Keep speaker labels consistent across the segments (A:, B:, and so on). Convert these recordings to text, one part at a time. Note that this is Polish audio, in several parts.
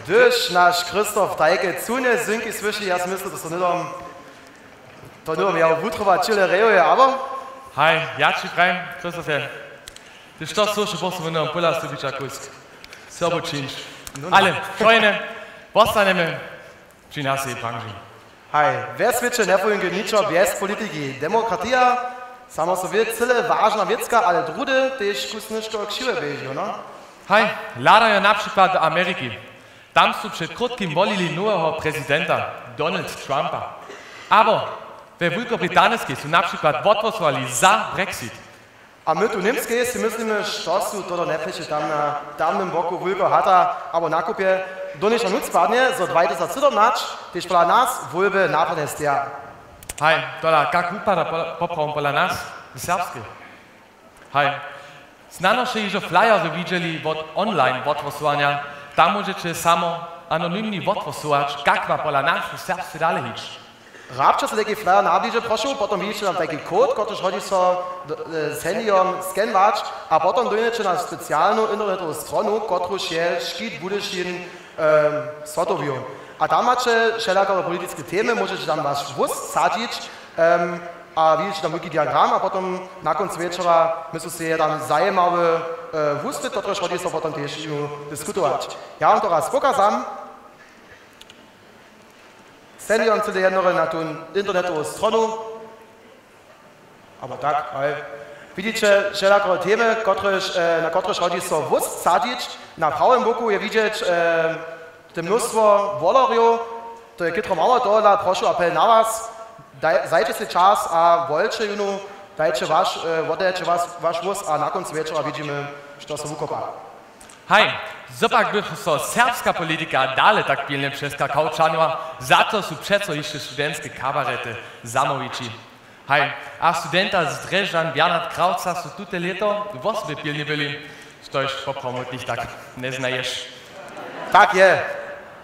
A: Durch nasz Christoph Dajke zune synki słyszy, ja myślę, że to nie miał wutrowa chile rejoje, aber...
B: Hi, ja ci rein, Christoph. Die Stadt so schon was wenn Pulla Subica Kusk. Servo Change. Alle, Freunde, was da nehmen? Chinasi Branche.
A: Hi, wer sviče nefolgen ničo bez politiki? Demokratija, samo so cele važna vecka, ale drude tež kusniško kšive bežno, no?
B: Hi, ladajo na przykład do Ameryki. Tam są przed krótkim wolili nowego prezydenta, Donald Trumpa. Aber we Wielkobrytanskiej są na przykład głosowali za Brexit.
A: A my tu Niemskiej si myslíme, što su to nepeše tam na tamnym boku Wulko hata, aber na kupie donieša nuc padnie, zo 2017, tež pola nas wulby napadne stja.
B: Hi, tola kak upada poprawą pola nas w serbskiej. Hi, znano się iż flyer widzieli od online głosowania, tam możecie samo anonimni głosować, jak ma pola nas w serbskiej dalej iść.
A: Rabča se taki flyer nabliže prošel, potom vidíte tam taki kód, ktorý hodí so s handyom skenvať a potom dojnete na speciálnu internetovú stronu, ktorúž je škít budešin sotoviu. A tam máte všelijakové politické témy, môžete tam váš vůz sadiť a vidíte tam veľký diagram a potom na konci večera myslíte si, je tam zajímavé vůzvy, ktorúž hodí so potom tiež diskutovať. Ja vám to raz pokazám. Senior zu der na tu internetovú stronu. Aber tak, hej. Vidíte všelijakové témy, na ktoré hodí so vůz sadiť. Na pravém boku je vidieť množstvo volariov, to je kytro malo tohle, prošu apel na vás, zajte si čas a volte junu, oddajte váš vůz a na konci večera vidíme, što se vukopá.
B: Hej, zopak by so serbska politika dalej tak pilnie przeskakał czanua, za to są przeco jeszcze studenckie kabarety zamowici. Hej, a studenta z Dreżan Bernard Krauca są tutaj leto, was by pilnie byli, stoisz poprawnie tak nie znajesz.
A: Tak je.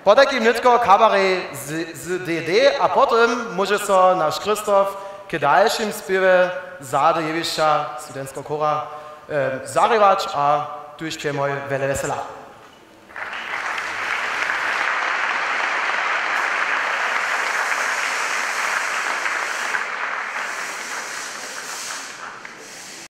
A: Po takim nitko kabaret z DD, a potem może so nasz Christoph k dalszym spiewie zade jewišća studentskого kora zarywać, a tu jeszcze moje wiele wesela.